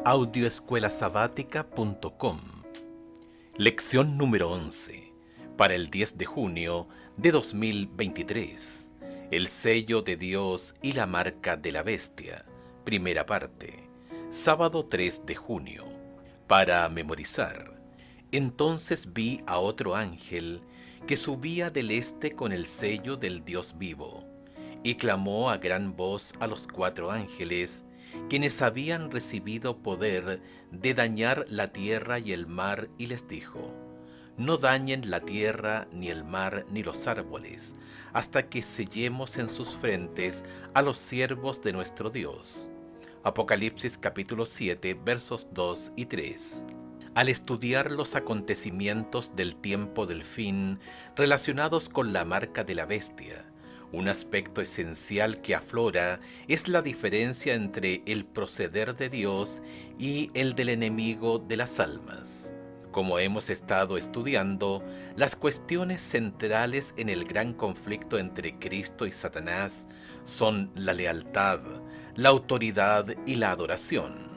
Audioescuelasabática.com. Lección número 11, para el 10 de junio de 2023. El sello de Dios y la marca de la bestia. Primera parte. Sábado 3 de junio. Para memorizar. Entonces vi a otro ángel que subía del este con el sello del Dios vivo, y clamó a gran voz a los 4 ángeles, quienes habían recibido poder de dañar la tierra y el mar, y les dijo: no dañen la tierra, ni el mar, ni los árboles, hasta que sellemos en sus frentes a los siervos de nuestro Dios. Apocalipsis capítulo 7, versos 2 y 3. Al estudiar los acontecimientos del tiempo del fin relacionados con la marca de la bestia, un aspecto esencial que aflora es la diferencia entre el proceder de Dios y el del enemigo de las almas. Como hemos estado estudiando, las cuestiones centrales en el gran conflicto entre Cristo y Satanás son la lealtad, la autoridad y la adoración.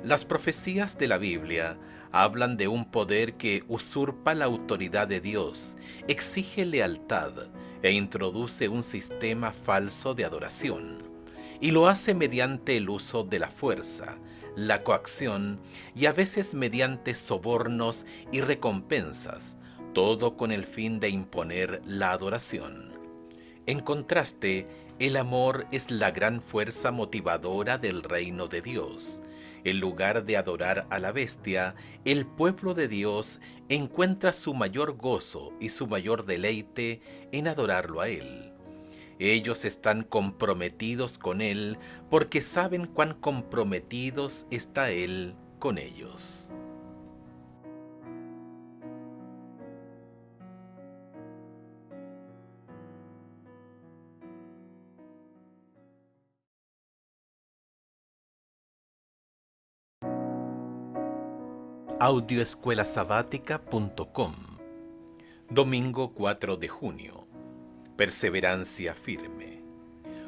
Las profecías de la Biblia hablan de un poder que usurpa la autoridad de Dios, exige lealtad e introduce un sistema falso de adoración, y lo hace mediante el uso de la fuerza, la coacción y a veces mediante sobornos y recompensas, todo con el fin de imponer la adoración. En contraste, el amor es la gran fuerza motivadora del reino de Dios. En lugar de adorar a la bestia, el pueblo de Dios encuentra su mayor gozo y su mayor deleite en adorarlo a Él. Ellos están comprometidos con Él porque saben cuán comprometidos está Él con ellos. Audioescuelasabática.com. Domingo 4 de junio. Perseverancia firme.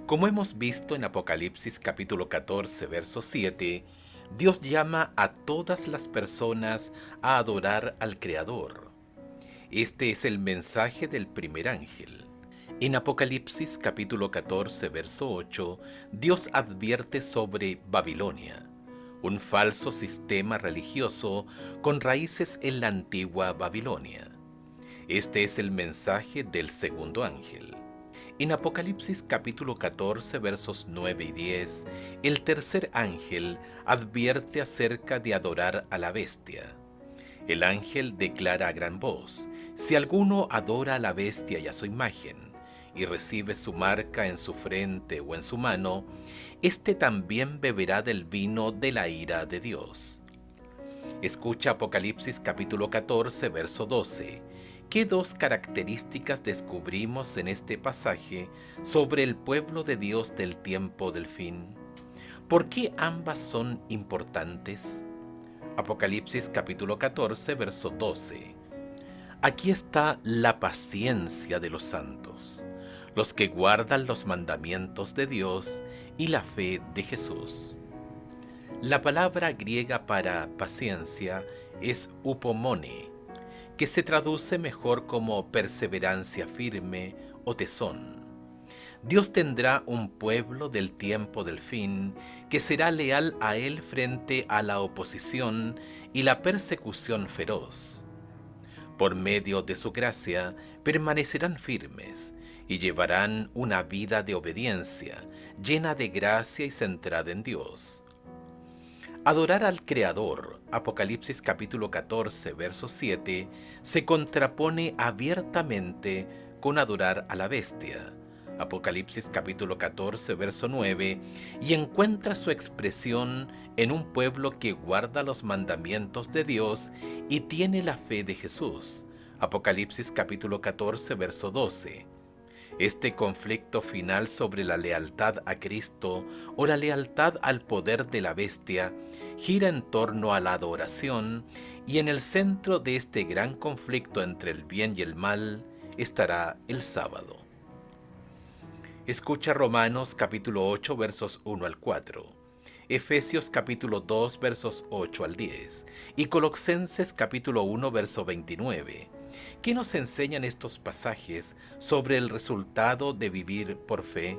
Como hemos visto en Apocalipsis capítulo 14, verso 7, Dios llama a todas las personas a adorar al Creador. Este es el mensaje del primer ángel. En Apocalipsis capítulo 14, verso 8, Dios advierte sobre Babilonia, un falso sistema religioso con raíces en la antigua Babilonia. Este es el mensaje del segundo ángel. En Apocalipsis capítulo 14, versos 9 y 10, el tercer ángel advierte acerca de adorar a la bestia. El ángel declara a gran voz: si alguno adora a la bestia y a su imagen, y recibe su marca en su frente o en su mano, éste también beberá del vino de la ira de Dios. Escucha Apocalipsis capítulo 14, verso 12. ¿Qué dos características descubrimos en este pasaje sobre el pueblo de Dios del tiempo del fin? ¿Por qué ambas son importantes? Apocalipsis capítulo 14, verso 12. Aquí está la paciencia de los santos, los que guardan los mandamientos de Dios y la fe de Jesús. La palabra griega para paciencia es upomone, que se traduce mejor como perseverancia firme o tesón. Dios tendrá un pueblo del tiempo del fin que será leal a Él frente a la oposición y la persecución feroz. Por medio de su gracia permanecerán firmes y llevarán una vida de obediencia, llena de gracia y centrada en Dios. Adorar al Creador, Apocalipsis capítulo 14, verso 7, se contrapone abiertamente con adorar a la bestia, Apocalipsis capítulo 14, verso 9, y encuentra su expresión en un pueblo que guarda los mandamientos de Dios y tiene la fe de Jesús, Apocalipsis capítulo 14, verso 12. Este conflicto final sobre la lealtad a Cristo o la lealtad al poder de la bestia gira en torno a la adoración, y en el centro de este gran conflicto entre el bien y el mal estará el sábado. Escucha Romanos capítulo 8 versos 1 al 4. Efesios capítulo 2 versos 8 al 10 y Colosenses capítulo 1 verso 29. ¿Qué nos enseñan estos pasajes sobre el resultado de vivir por fe?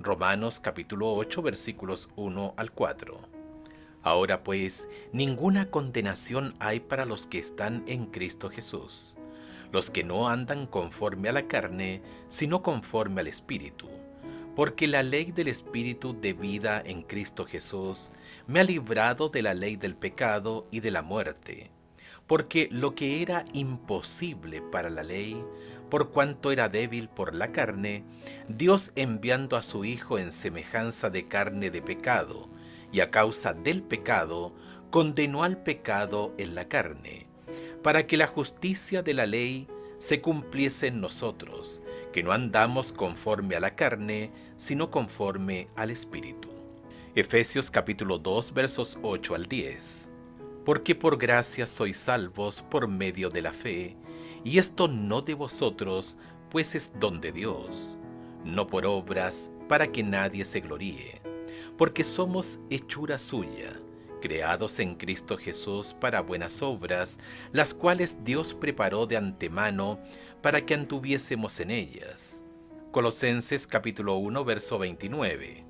Romanos capítulo 8 versículos 1 al 4. Ahora pues, ninguna condenación hay para los que están en Cristo Jesús, los que no andan conforme a la carne, sino conforme al Espíritu. Porque la ley del Espíritu de vida en Cristo Jesús me ha librado de la ley del pecado y de la muerte. Porque lo que era imposible para la ley, por cuanto era débil por la carne, Dios enviando a su Hijo en semejanza de carne de pecado, y a causa del pecado, condenó al pecado en la carne, para que la justicia de la ley se cumpliese en nosotros, que no andamos conforme a la carne, sino conforme al Espíritu. Efesios capítulo 2 versos 8 al 10. Porque por gracia sois salvos por medio de la fe, y esto no de vosotros, pues es don de Dios, no por obras, para que nadie se gloríe. Porque somos hechura suya, creados en Cristo Jesús para buenas obras, las cuales Dios preparó de antemano para que anduviésemos en ellas. Colosenses capítulo 1 verso 29.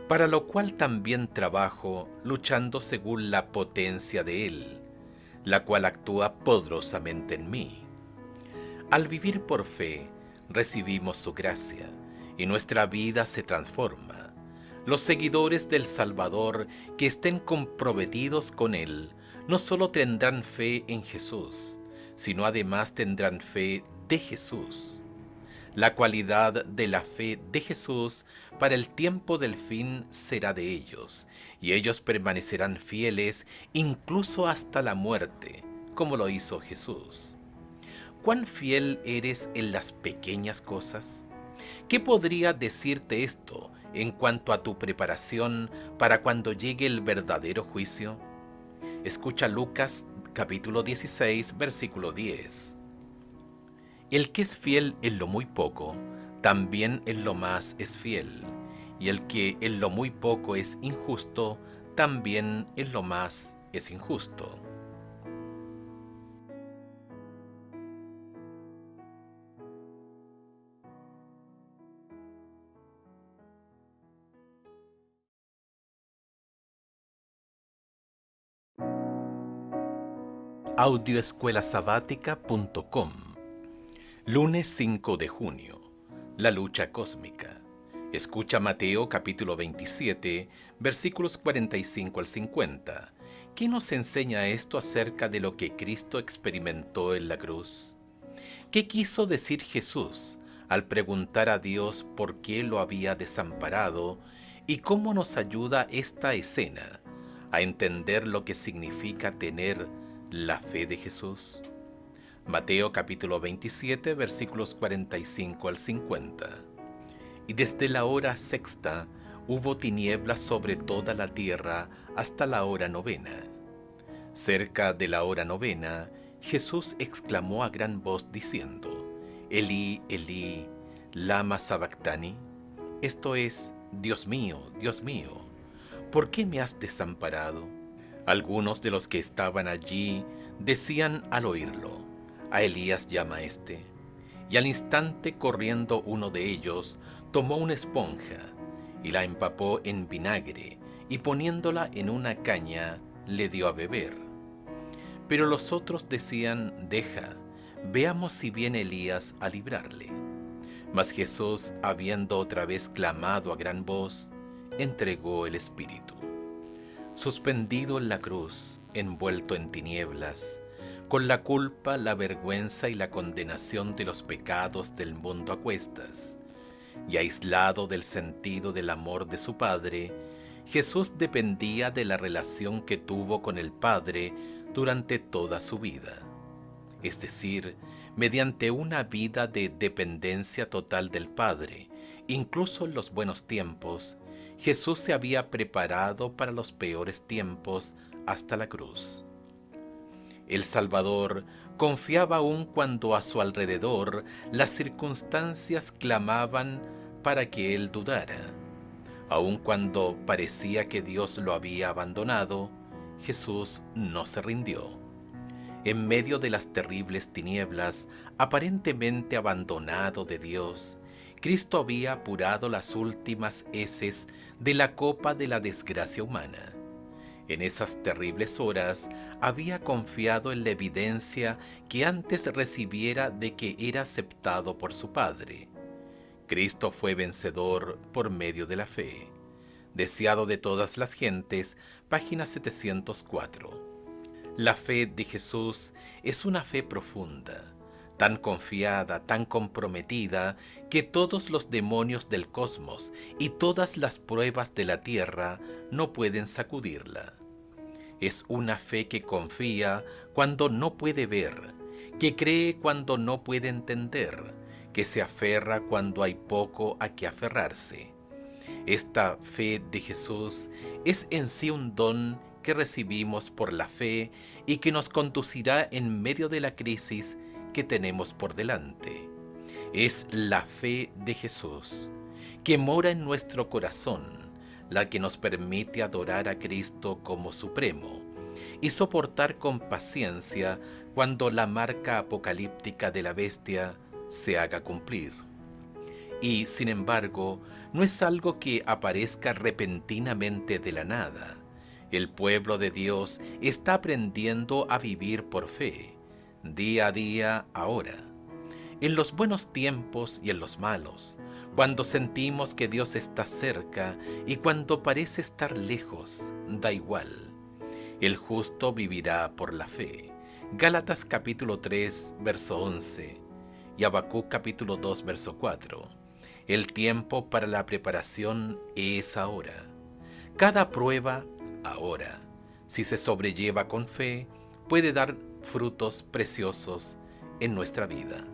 Para lo cual también trabajo, luchando según la potencia de Él, la cual actúa poderosamente en mí. Al vivir por fe, recibimos su gracia, y nuestra vida se transforma. Los seguidores del Salvador que estén comprometidos con Él, no solo tendrán fe en Jesús, sino además tendrán fe de Jesús. La cualidad de la fe de Jesús para el tiempo del fin será de ellos, y ellos permanecerán fieles incluso hasta la muerte, como lo hizo Jesús. ¿Cuán fiel eres en las pequeñas cosas? ¿Qué podría decirte esto en cuanto a tu preparación para cuando llegue el verdadero juicio? Escucha Lucas capítulo 16, versículo 10. El que es fiel en lo muy poco, también en lo más es fiel, y el que en lo muy poco es injusto, también en lo más es injusto. Audioescuelasabática.com. Lunes 5 de junio. La lucha cósmica. Escucha Mateo capítulo 27, versículos 45 al 50. ¿Qué nos enseña esto acerca de lo que Cristo experimentó en la cruz? ¿Qué quiso decir Jesús al preguntar a Dios por qué lo había desamparado y cómo nos ayuda esta escena a entender lo que significa tener la fe de Jesús? Mateo capítulo 27 versículos 45 al 50. Y desde la hora sexta hubo tinieblas sobre toda la tierra hasta la hora novena. Cerca de la hora novena, Jesús exclamó a gran voz diciendo: Elí, Elí, lama sabactani. Esto es: Dios mío, ¿por qué me has desamparado? Algunos de los que estaban allí decían al oírlo: a Elías llama éste. Y al instante, corriendo uno de ellos, tomó una esponja y la empapó en vinagre, y poniéndola en una caña, le dio a beber. Pero los otros decían: deja, veamos si viene Elías a librarle. Mas Jesús, habiendo otra vez clamado a gran voz, entregó el espíritu. Suspendido en la cruz, envuelto en tinieblas, con la culpa, la vergüenza y la condenación de los pecados del mundo a cuestas, y aislado del sentido del amor de su Padre, Jesús dependía de la relación que tuvo con el Padre durante toda su vida, es decir, mediante una vida de dependencia total del Padre. Incluso en los buenos tiempos, Jesús se había preparado para los peores tiempos hasta la cruz. El Salvador confiaba aún cuando a su alrededor las circunstancias clamaban para que Él dudara. Aun cuando parecía que Dios lo había abandonado, Jesús no se rindió. En medio de las terribles tinieblas, aparentemente abandonado de Dios, Cristo había apurado las últimas heces de la copa de la desgracia humana. En esas terribles horas había confiado en la evidencia que antes recibiera de que era aceptado por su Padre. Cristo fue vencedor por medio de la fe. Deseado de todas las gentes, página 704. La fe de Jesús es una fe profunda, tan confiada, tan comprometida, que todos los demonios del cosmos y todas las pruebas de la tierra no pueden sacudirla. Es una fe que confía cuando no puede ver, que cree cuando no puede entender, que se aferra cuando hay poco a que aferrarse. Esta fe de Jesús es en sí un don que recibimos por la fe y que nos conducirá en medio de la crisis que tenemos por delante. Es la fe de Jesús, que mora en nuestro corazón, la que nos permite adorar a Cristo como supremo y soportar con paciencia cuando la marca apocalíptica de la bestia se haga cumplir. Y, sin embargo, no es algo que aparezca repentinamente de la nada. El pueblo de Dios está aprendiendo a vivir por fe, día a día, ahora. En los buenos tiempos y en los malos, cuando sentimos que Dios está cerca y cuando parece estar lejos, da igual. El justo vivirá por la fe. Gálatas capítulo 3, verso 11 y Habacuc capítulo 2, verso 4. El tiempo para la preparación es ahora. Cada prueba, ahora, si se sobrelleva con fe, puede dar frutos preciosos en nuestra vida.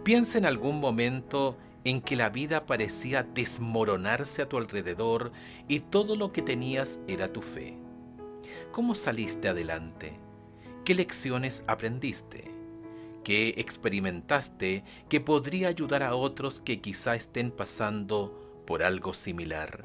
Piensa en algún momento en que la vida parecía desmoronarse a tu alrededor y todo lo que tenías era tu fe. ¿Cómo saliste adelante? ¿Qué lecciones aprendiste? ¿Qué experimentaste que podría ayudar a otros que quizá estén pasando por algo similar?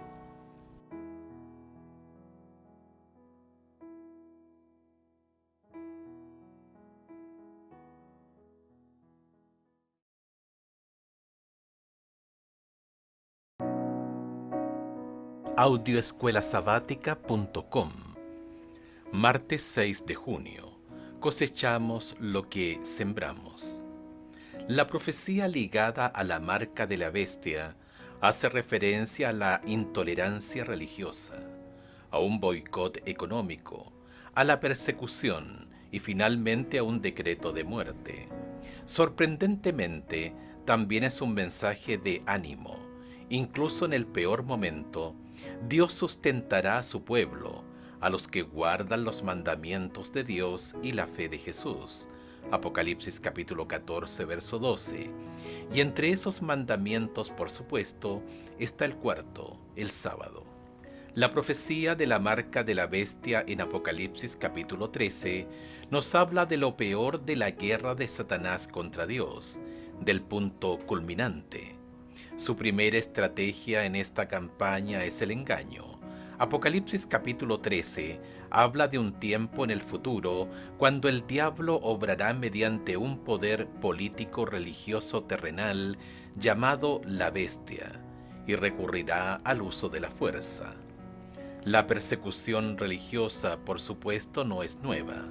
Audioescuelasabática.com. Martes 6 de junio. Cosechamos lo que sembramos. La profecía ligada a la marca de la bestia hace referencia a la intolerancia religiosa, a un boicot económico, a la persecución y finalmente a un decreto de muerte. Sorprendentemente, también es un mensaje de ánimo. Incluso en el peor momento, Dios sustentará a su pueblo, a los que guardan los mandamientos de Dios y la fe de Jesús. Apocalipsis capítulo 14, verso 12. Y entre esos mandamientos, por supuesto, está el cuarto, el sábado. La profecía de la marca de la bestia en Apocalipsis capítulo 13 nos habla de lo peor de la guerra de Satanás contra Dios, del punto culminante. Su primera estrategia en esta campaña es el engaño. Apocalipsis capítulo 13 habla de un tiempo en el futuro cuando el diablo obrará mediante un poder político religioso terrenal llamado la bestia y recurrirá al uso de la fuerza. La persecución religiosa, por supuesto, no es nueva.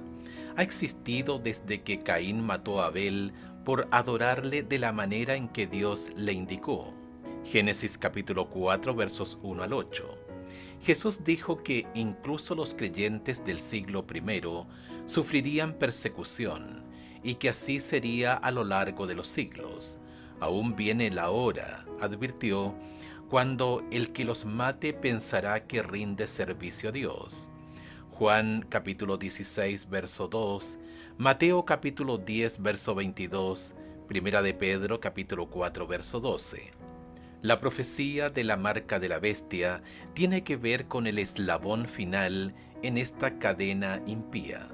Ha existido desde que Caín mató a Abel por adorarle de la manera en que Dios le indicó. Génesis capítulo 4 versos 1 al 8. Jesús dijo que incluso los creyentes del siglo I sufrirían persecución y que así sería a lo largo de los siglos. Aún viene la hora, advirtió, cuando el que los mate pensará que rinde servicio a Dios. Juan capítulo 16 verso 2, Mateo capítulo 10 verso 22, Primera de Pedro capítulo 4 verso 12. La profecía de la marca de la bestia tiene que ver con el eslabón final en esta cadena impía.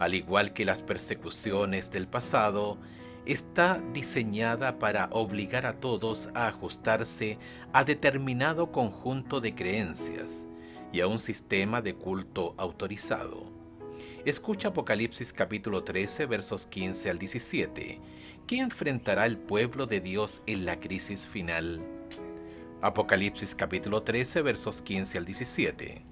Al igual que las persecuciones del pasado, está diseñada para obligar a todos a ajustarse a determinado conjunto de creencias y a un sistema de culto autorizado. Escucha Apocalipsis capítulo 13 versos 15 al 17. ¿Qué enfrentará el pueblo de Dios en la crisis final? Apocalipsis capítulo 13 versos 15 al 17.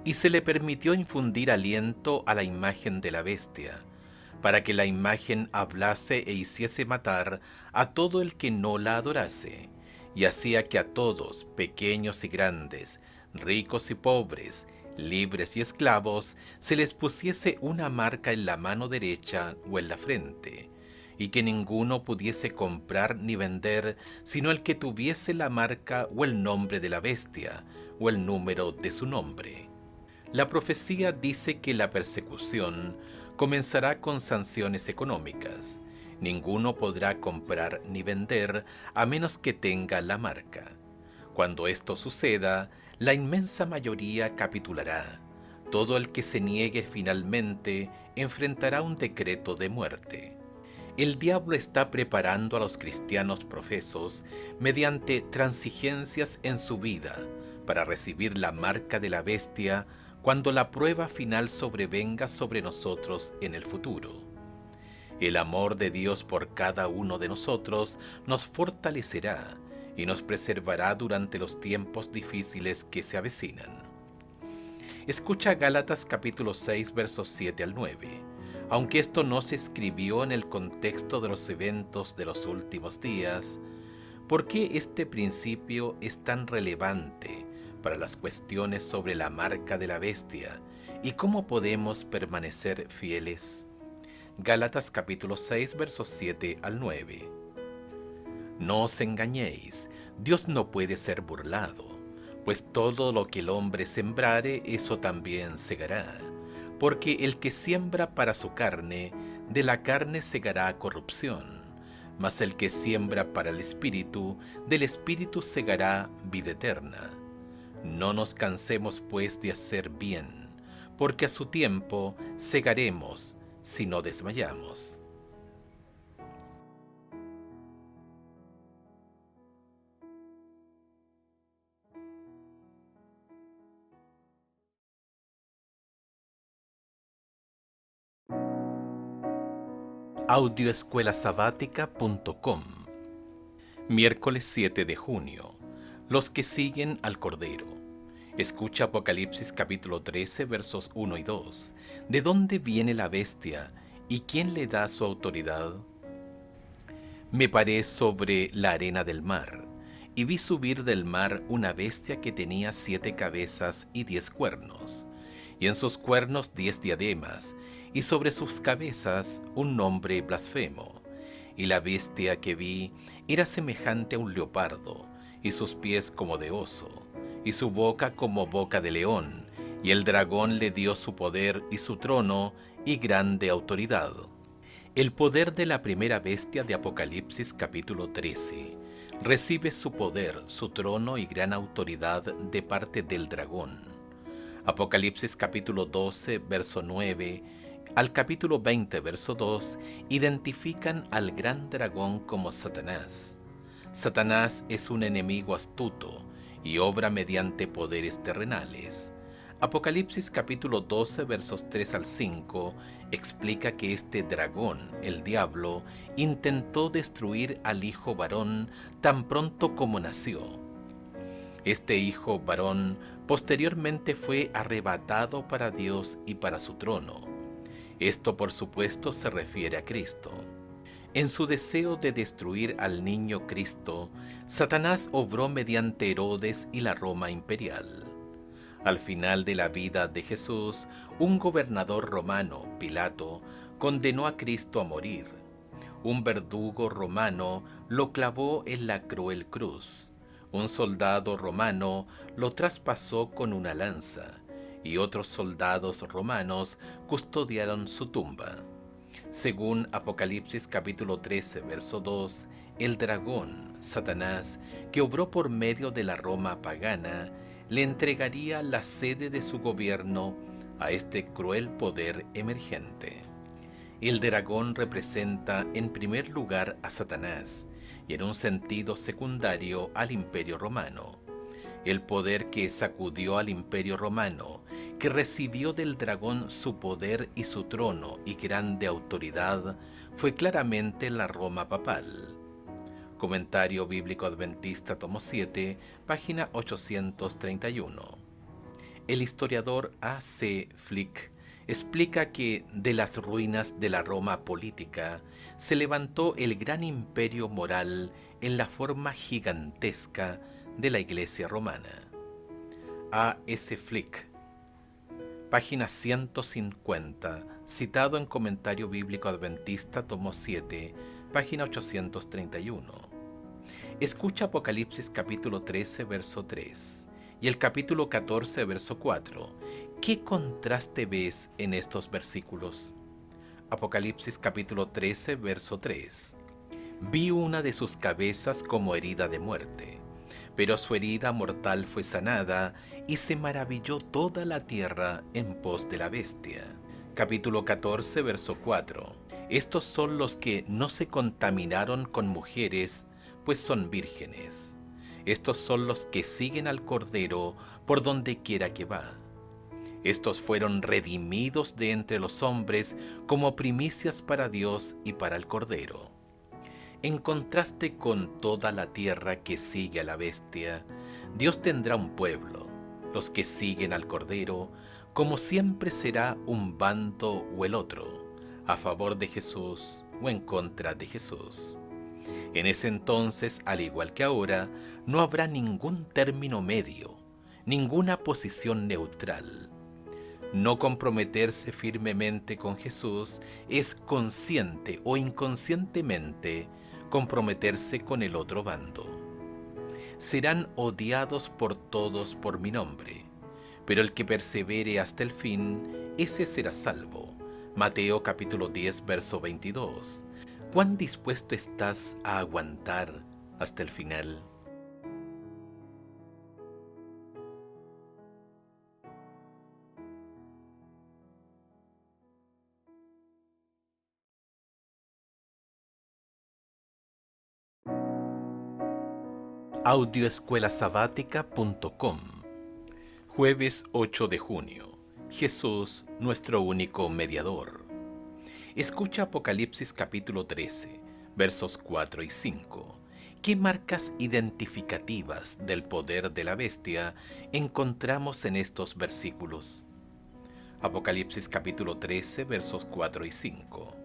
Y se le permitió infundir aliento a la imagen de la bestia, para que la imagen hablase e hiciese matar a todo el que no la adorase, y hacía que a todos, pequeños y grandes, ricos y pobres, libres y esclavos, se les pusiese una marca en la mano derecha o en la frente, y que ninguno pudiese comprar ni vender, sino el que tuviese la marca o el nombre de la bestia, o el número de su nombre. La profecía dice que la persecución comenzará con sanciones económicas. Ninguno podrá comprar ni vender a menos que tenga la marca. Cuando esto suceda, la inmensa mayoría capitulará. Todo el que se niegue finalmente enfrentará un decreto de muerte. El diablo está preparando a los cristianos profesos mediante transigencias en su vida para recibir la marca de la bestia cuando la prueba final sobrevenga sobre nosotros en el futuro. El amor de Dios por cada uno de nosotros nos fortalecerá y nos preservará durante los tiempos difíciles que se avecinan. Escucha Gálatas capítulo 6 versos 7 al 9. Aunque esto no se escribió en el contexto de los eventos de los últimos días, ¿por qué este principio es tan relevante para las cuestiones sobre la marca de la bestia y cómo podemos permanecer fieles? Gálatas capítulo 6 versos 7 al 9. No os engañéis, Dios no puede ser burlado, pues todo lo que el hombre sembrare, eso también segará. Porque el que siembra para su carne, de la carne segará corrupción, mas el que siembra para el Espíritu, del Espíritu segará vida eterna. No nos cansemos pues de hacer bien, porque a su tiempo segaremos si no desmayamos. Audioescuelasabática.com. Miércoles 7 de junio. Los que siguen al Cordero. Escucha Apocalipsis capítulo 13 versos 1 y 2. ¿De dónde viene la bestia y quién le da su autoridad? Me paré sobre la arena del mar y vi subir del mar una bestia que tenía 7 cabezas y 10 cuernos, y en sus cuernos 10 diademas, y sobre sus cabezas un nombre blasfemo. Y la bestia que vi era semejante a un leopardo, y sus pies como de oso, y su boca como boca de león, y el dragón le dio su poder y su trono y grande autoridad. El poder de la primera bestia de Apocalipsis capítulo 13 recibe su poder, su trono y gran autoridad de parte del dragón. Apocalipsis capítulo 12 verso 9 al capítulo 20 verso 2 identifican al gran dragón como Satanás. Satanás es un enemigo astuto y obra mediante poderes terrenales. Apocalipsis capítulo 12 versos 3 al 5 explica que este dragón, el diablo, intentó destruir al hijo varón tan pronto como nació. Este hijo varón posteriormente fue arrebatado para Dios y para su trono. Esto por supuesto se refiere a Cristo. En su deseo de destruir al niño Cristo, Satanás obró mediante Herodes y la Roma imperial. Al final de la vida de Jesús, un gobernador romano, Pilato, condenó a Cristo a morir. Un verdugo romano lo clavó en la cruel cruz. Un soldado romano lo traspasó con una lanza, y otros soldados romanos custodiaron su tumba. Según Apocalipsis capítulo 13, verso 2, el dragón, Satanás, que obró por medio de la Roma pagana, le entregaría la sede de su gobierno a este cruel poder emergente. El dragón representa en primer lugar a Satanás y en un sentido secundario al Imperio Romano. El poder que sacudió al Imperio Romano, que recibió del dragón su poder y su trono y grande autoridad, fue claramente la Roma papal. Comentario Bíblico Adventista, tomo 7, página 831. El historiador A. C. Flick explica que de las ruinas de la Roma política se levantó el gran imperio moral en la forma gigantesca de la Iglesia romana. A. S. Flick, página 150, citado en Comentario Bíblico Adventista, tomo 7, página 831. Escucha Apocalipsis capítulo 13, verso 3 y el capítulo 14, verso 4. ¿Qué contraste ves en estos versículos? Apocalipsis capítulo 13, verso 3. Vi una de sus cabezas como herida de muerte, pero su herida mortal fue sanada, y se maravilló toda la tierra en pos de la bestia. Capítulo 14, verso 4. Estos son los que no se contaminaron con mujeres, pues son vírgenes. Estos son los que siguen al Cordero por donde quiera que va. Estos fueron redimidos de entre los hombres como primicias para Dios y para el Cordero. En contraste con toda la tierra que sigue a la bestia, Dios tendrá un pueblo, los que siguen al Cordero, como siempre será un bando o el otro, a favor de Jesús o en contra de Jesús. En ese entonces, al igual que ahora, no habrá ningún término medio, ninguna posición neutral. No comprometerse firmemente con Jesús es consciente o inconscientemente comprometerse con el otro bando. Serán odiados por todos por mi nombre, pero el que persevere hasta el fin, ese será salvo. Mateo capítulo 10, verso 22. ¿Cuán dispuesto estás a aguantar hasta el final? Audioescuelasabática.com. Jueves 8 de junio. Jesús, nuestro único mediador. Escucha Apocalipsis capítulo 13, versos 4 y 5. ¿Qué marcas identificativas del poder de la bestia encontramos en estos versículos? Apocalipsis capítulo 13, versos 4 y 5.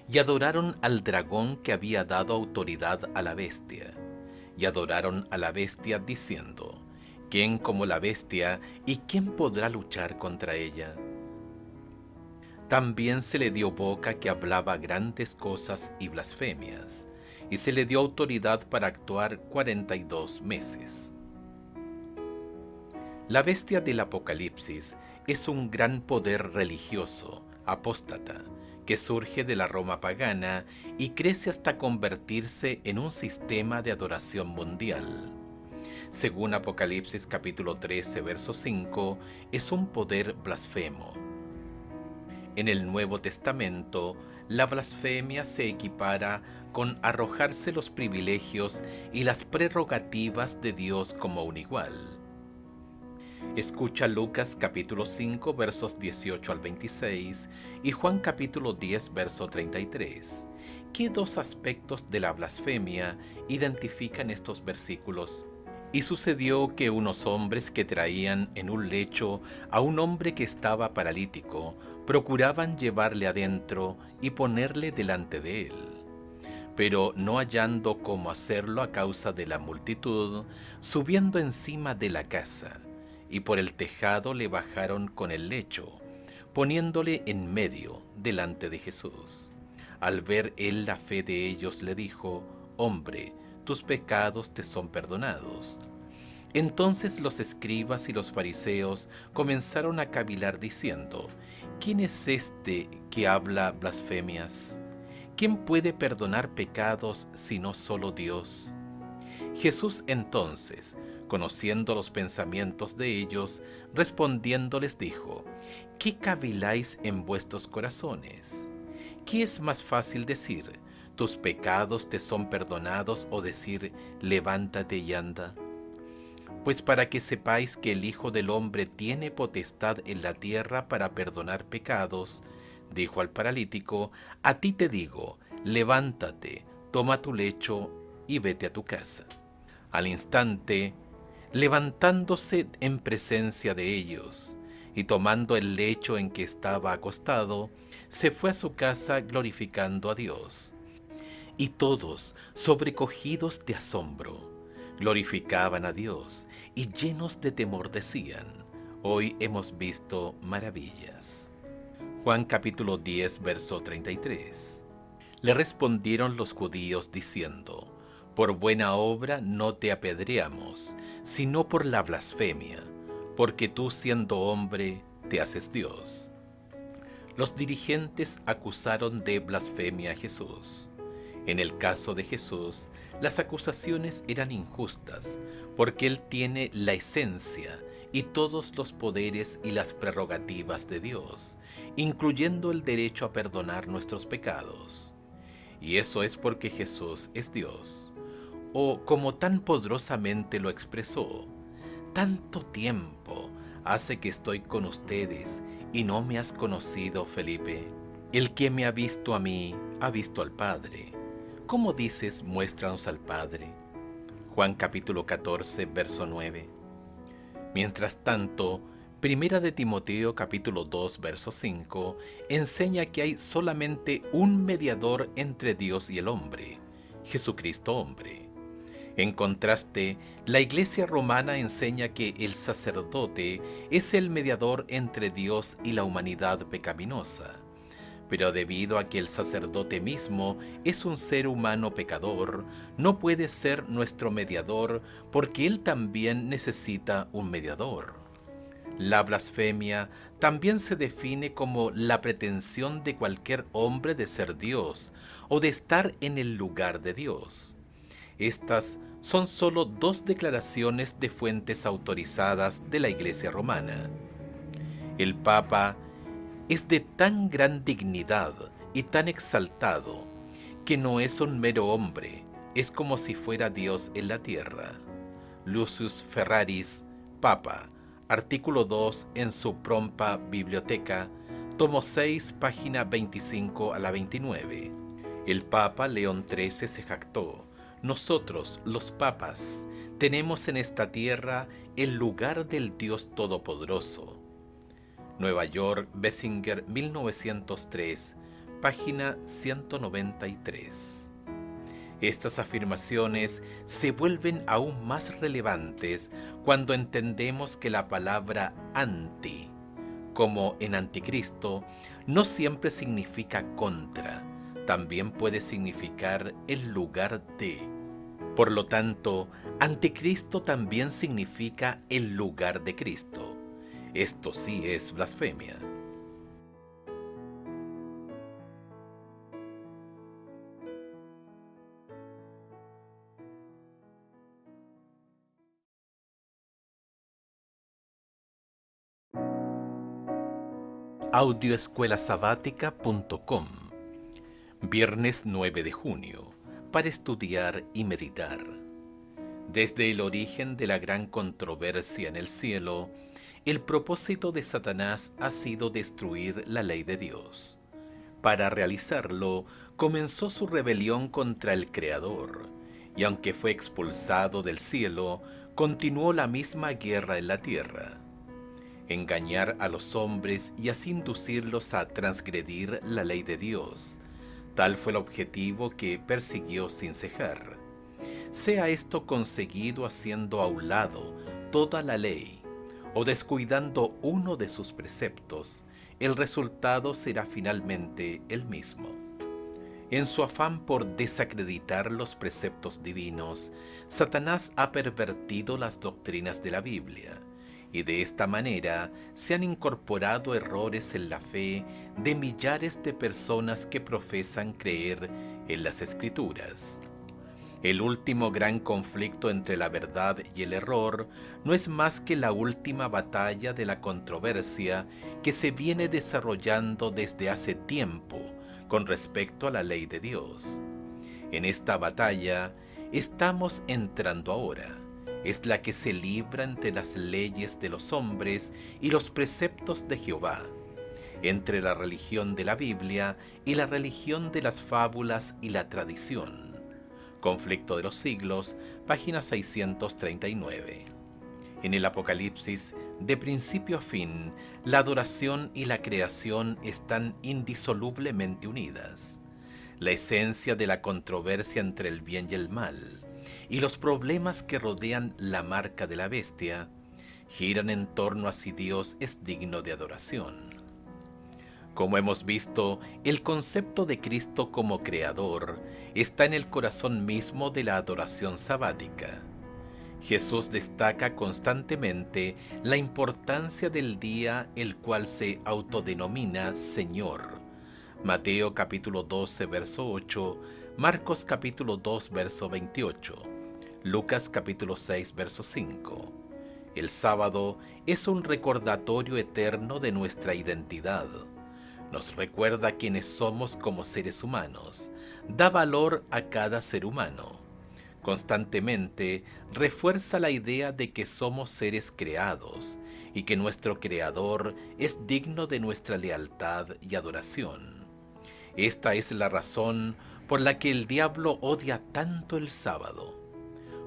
Y adoraron al dragón que había dado autoridad a la bestia, y adoraron a la bestia diciendo: ¿quién como la bestia, y quién podrá luchar contra ella? También se le dio boca que hablaba grandes cosas y blasfemias, y se le dio autoridad para actuar 42 meses. La bestia del Apocalipsis es un gran poder religioso, apóstata, que surge de la Roma pagana y crece hasta convertirse en un sistema de adoración mundial. Según Apocalipsis capítulo 13, verso 5, es un poder blasfemo. En el Nuevo Testamento, la blasfemia se equipara con arrojarse los privilegios y las prerrogativas de Dios como un igual. Escucha Lucas capítulo 5 versos 18 al 26 y Juan capítulo 10 verso 33. ¿Qué dos aspectos de la blasfemia identifican estos versículos? Y sucedió que unos hombres que traían en un lecho a un hombre que estaba paralítico, procuraban llevarle adentro y ponerle delante de él. Pero no hallando cómo hacerlo a causa de la multitud, subiendo encima de la casa, y por el tejado le bajaron con el lecho, poniéndole en medio delante de Jesús. Al ver él la fe de ellos, le dijo: hombre, tus pecados te son perdonados. Entonces los escribas y los fariseos comenzaron a cavilar diciendo: ¿quién es este que habla blasfemias? ¿Quién puede perdonar pecados sino solo Dios? Jesús entonces, conociendo los pensamientos de ellos, respondiendo les dijo: ¿Qué caviláis en vuestros corazones? ¿Qué es más fácil decir: tus pecados te son perdonados, o decir: levántate y anda? Pues para que sepáis que el Hijo del Hombre tiene potestad en la tierra para perdonar pecados, dijo al paralítico: a ti te digo, levántate, toma tu lecho y vete a tu casa. Al instante, levantándose en presencia de ellos, y tomando el lecho en que estaba acostado, se fue a su casa glorificando a Dios. Y todos, sobrecogidos de asombro, glorificaban a Dios, y llenos de temor decían: hoy hemos visto maravillas. Juan capítulo 10, verso 33. Le respondieron los judíos diciendo: por buena obra no te apedreamos, sino por la blasfemia, porque tú, siendo hombre, te haces Dios. Los dirigentes acusaron de blasfemia a Jesús. En el caso de Jesús, las acusaciones eran injustas, porque Él tiene la esencia y todos los poderes y las prerrogativas de Dios, incluyendo el derecho a perdonar nuestros pecados. Y eso es porque Jesús es Dios. O como tan poderosamente lo expresó: tanto tiempo hace que estoy con ustedes y no me has conocido, Felipe. El que me ha visto a mí, ha visto al Padre. ¿Cómo dices: muéstranos al Padre? Juan capítulo 14, verso 9. Mientras tanto, Primera de Timoteo capítulo 2, verso 5 enseña que hay solamente un mediador entre Dios y el hombre, Jesucristo hombre. En contraste, la Iglesia romana enseña que el sacerdote es el mediador entre Dios y la humanidad pecaminosa. Pero debido a que el sacerdote mismo es un ser humano pecador, no puede ser nuestro mediador, porque él también necesita un mediador. La blasfemia también se define como la pretensión de cualquier hombre de ser Dios o de estar en el lugar de Dios. Estas son solo dos declaraciones de fuentes autorizadas de la Iglesia romana. El Papa es de tan gran dignidad y tan exaltado que no es un mero hombre, es como si fuera Dios en la tierra. Lucius Ferraris, Papa, artículo 2 en su Prompa Biblioteca, tomo 6, página 25 a la 29. El Papa León XIII se jactó: nosotros, los papas, tenemos en esta tierra el lugar del Dios Todopoderoso. Nueva York, Bessinger, 1903, página 193. Estas afirmaciones se vuelven aún más relevantes cuando entendemos que la palabra anti, como en anticristo, no siempre significa contra, también puede significar el lugar de. Por lo tanto, anticristo también significa el lugar de Cristo. Esto sí es blasfemia. Audioescuelasabática.com. Viernes 9 de junio, para estudiar y meditar. Desde el origen de la gran controversia en el cielo, el propósito de Satanás ha sido destruir la ley de Dios. Para realizarlo, comenzó su rebelión contra el Creador, y aunque fue expulsado del cielo, continuó la misma guerra en la tierra. Engañar a los hombres y así inducirlos a transgredir la ley de Dios. Tal fue el objetivo que persiguió sin cejar. Sea esto conseguido haciendo a un lado toda la ley o descuidando uno de sus preceptos, el resultado será finalmente el mismo. En su afán por desacreditar los preceptos divinos, Satanás ha pervertido las doctrinas de la Biblia, y de esta manera se han incorporado errores en la fe de millares de personas que profesan creer en las Escrituras. El último gran conflicto entre la verdad y el error no es más que la última batalla de la controversia que se viene desarrollando desde hace tiempo con respecto a la ley de Dios. En esta batalla estamos entrando ahora. Es la que se libra entre las leyes de los hombres y los preceptos de Jehová, entre la religión de la Biblia y la religión de las fábulas y la tradición. Conflicto de los siglos, página 639. En el Apocalipsis, de principio a fin, la adoración y la creación están indisolublemente unidas. La esencia de la controversia entre el bien y el mal, y los problemas que rodean la marca de la bestia, giran en torno a si Dios es digno de adoración. Como hemos visto, el concepto de Cristo como Creador está en el corazón mismo de la adoración sabática. Jesús destaca constantemente la importancia del día el cual se autodenomina Señor. Mateo capítulo 12, verso 8, Marcos capítulo 2, verso 28, Lucas capítulo 6, verso 5. El sábado es un recordatorio eterno de nuestra identidad. Nos recuerda quiénes somos como seres humanos, da valor a cada ser humano. Constantemente refuerza la idea de que somos seres creados y que nuestro Creador es digno de nuestra lealtad y adoración. Esta es la razón por la que el diablo odia tanto el sábado,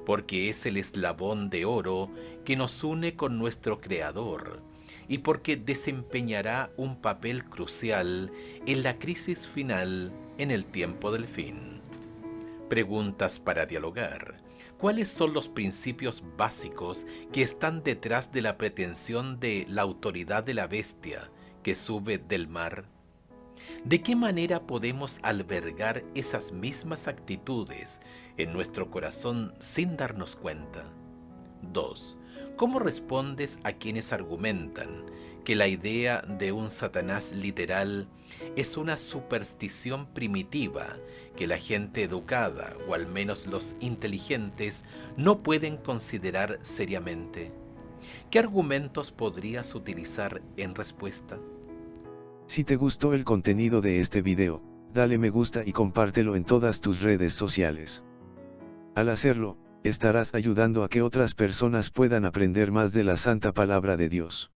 porque es el eslabón de oro que nos une con nuestro Creador, y porque desempeñará un papel crucial en la crisis final en el tiempo del fin. Preguntas para dialogar. ¿Cuáles son los principios básicos que están detrás de la pretensión de la autoridad de la bestia que sube del mar? ¿De qué manera podemos albergar esas mismas actitudes en nuestro corazón sin darnos cuenta? 2. ¿Cómo respondes a quienes argumentan que la idea de un Satanás literal es una superstición primitiva que la gente educada, o al menos los inteligentes, no pueden considerar seriamente? ¿Qué argumentos podrías utilizar en respuesta? Si te gustó el contenido de este video, dale me gusta y compártelo en todas tus redes sociales. Al hacerlo, estarás ayudando a que otras personas puedan aprender más de la Santa Palabra de Dios.